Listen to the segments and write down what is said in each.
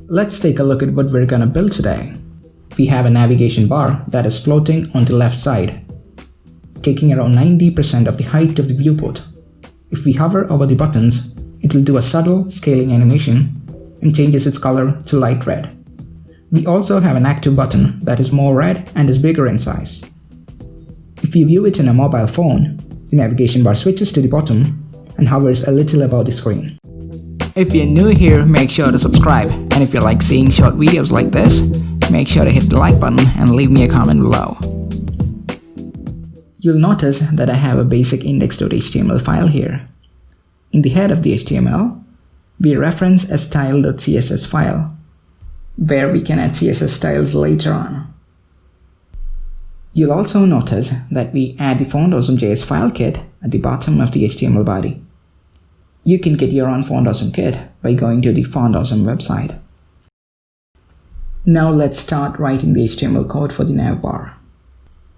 Let's take a look at what we're gonna build today. We have a navigation bar that is floating on the left side, taking around 90% of the height of the viewport. If we hover over the buttons, it will do a subtle scaling animation and changes its color to light red. We also have an active button that is more red and is bigger in size. If you view it in a mobile phone, the navigation bar switches to the bottom and hovers a little above the screen. If you're new here, make sure to subscribe, and if you like seeing short videos like this, make sure to hit the like button and leave me a comment below. You'll notice that I have a basic index.html file here. In the head of the HTML, we reference a style.css file, where we can add CSS styles later on. You'll also notice that we add the font.awesome.js file kit at the bottom of the HTML body. You can get your own font.awesome kit by going to the font.awesome website. Now let's start writing the HTML code for the navbar.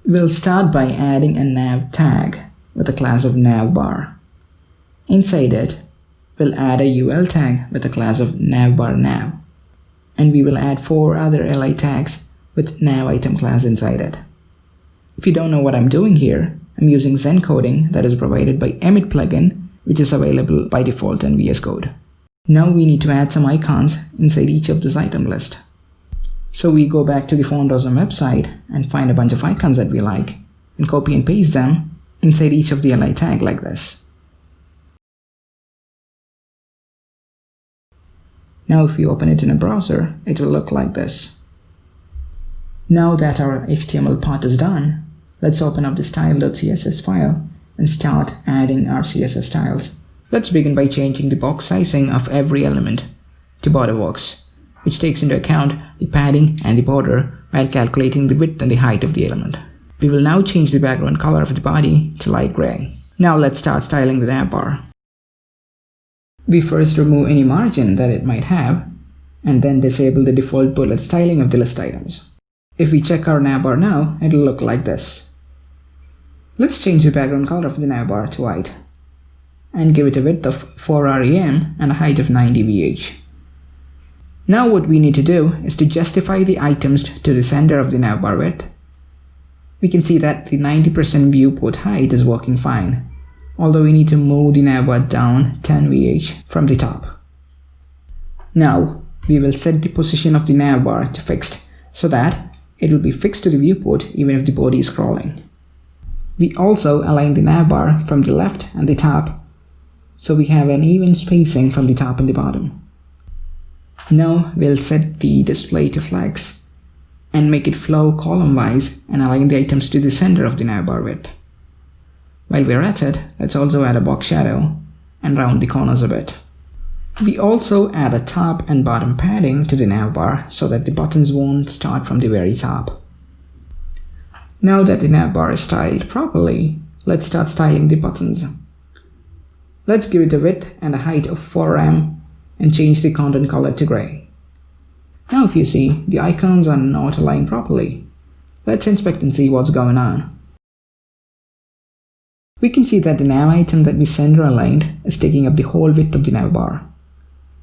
We'll start by adding a nav tag with a class of navbar. Inside it, we'll add a UL tag with a class of navbar_nav, and we will add 4 other li tags with navitem class inside it. If you don't know what I'm doing here, I'm using Zen coding that is provided by Emmet plugin, which is available by default in VS Code. Now we need to add some icons inside each of this item list. So we go back to the font.awesome website and find a bunch of icons that we like and copy and paste them inside each of the li tag like this. Now if we open it in a browser, it will look like this. Now that our HTML part is done, let's open up the style.css file and start adding our CSS styles. Let's begin by changing the box sizing of every element to border box, which takes into account the padding and the border while calculating the width and the height of the element. We will now change the background color of the body to light gray. Now let's start styling the navbar. We first remove any margin that it might have, and then disable the default bullet styling of the list items. If we check our navbar now, it'll look like this. Let's change the background color of the navbar to white, and give it a width of 4 rem and a height of 90 vh. Now what we need to do is to justify the items to the center of the navbar width. We can see that the 90% viewport height is working fine, although we need to move the navbar down 10 vh from the top. Now we will set the position of the navbar to fixed so that it will be fixed to the viewport even if the body is scrolling. We also align the navbar from the left and the top, so we have an even spacing from the top and the bottom. Now we'll set the display to flex and make it flow column-wise and align the items to the center of the navbar width. While we're at it, let's also add a box shadow and round the corners a bit. We also add a top and bottom padding to the navbar so that the buttons won't start from the very top. Now that the navbar is styled properly, let's start styling the buttons. Let's give it a width and a height of 4 rem and change the content color to gray. Now if you see, the icons are not aligned properly. Let's inspect and see what's going on. We can see that the nav item that we center aligned is taking up the whole width of the navbar,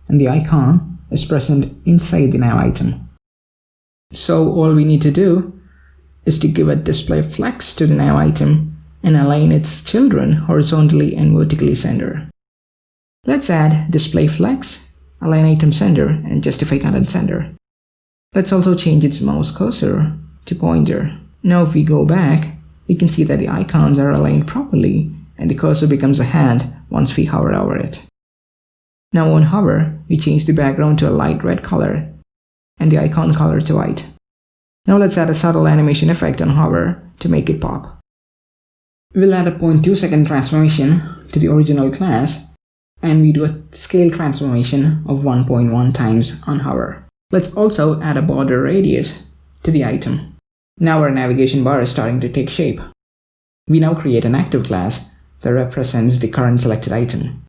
and the icon is present inside the nav item. So all we need to do is to give a display flex to the nav item and align its children horizontally and vertically center. Let's add display flex, align item center, and justify content center. Let's also change its mouse cursor to pointer. Now if we go back, we can see that the icons are aligned properly and the cursor becomes a hand once we hover over it. Now on hover, we change the background to a light red color and the icon color to white. Now let's add a subtle animation effect on hover to make it pop. We'll add a 0.2 second transformation to the original class, and we do a scale transformation of 1.1 times on hover. Let's also add a border radius to the item. Now our navigation bar is starting to take shape. We now create an active class that represents the current selected item.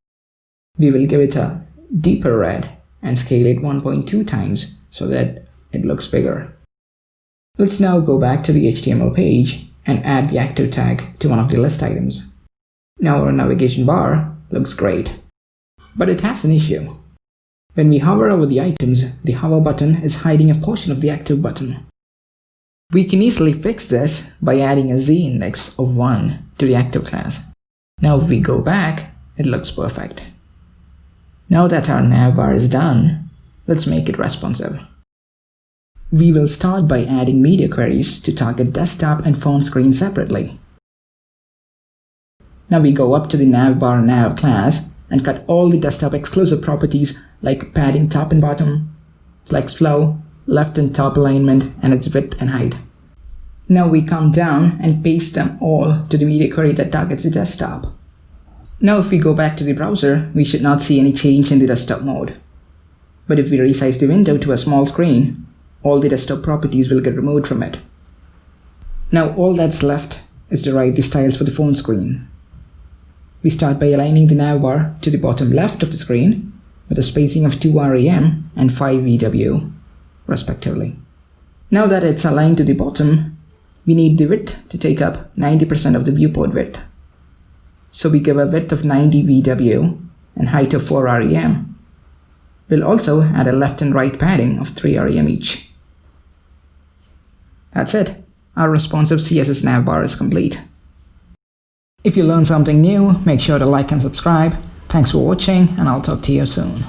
We will give it a deeper red and scale it 1.2 times so that it looks bigger. Let's now go back to the HTML page and add the active tag to one of the list items. Now our navigation bar looks great, but it has an issue. When we hover over the items, the hover button is hiding a portion of the active button. We can easily fix this by adding a z-index of 1 to the active class. Now if we go back, it looks perfect. Now that our navbar is done, let's make it responsive. We will start by adding media queries to target desktop and phone screen separately. Now we go up to the navbar nav class and cut all the desktop exclusive properties like padding top and bottom, flex flow, left and top alignment, and its width and height. Now we come down and paste them all to the media query that targets the desktop. Now if we go back to the browser, we should not see any change in the desktop mode. But if we resize the window to a small screen, all the desktop properties will get removed from it. Now all that's left is to write the styles for the phone screen. We start by aligning the navbar to the bottom left of the screen with a spacing of 2 rem and 5 VW, respectively. Now that it's aligned to the bottom, we need the width to take up 90% of the viewport width. So we give a width of 90 VW and height of 4 rem. We'll also add a left and right padding of 3 rem each. That's it. Our responsive CSS navbar is complete. If you learned something new, make sure to like and subscribe. Thanks for watching, and I'll talk to you soon.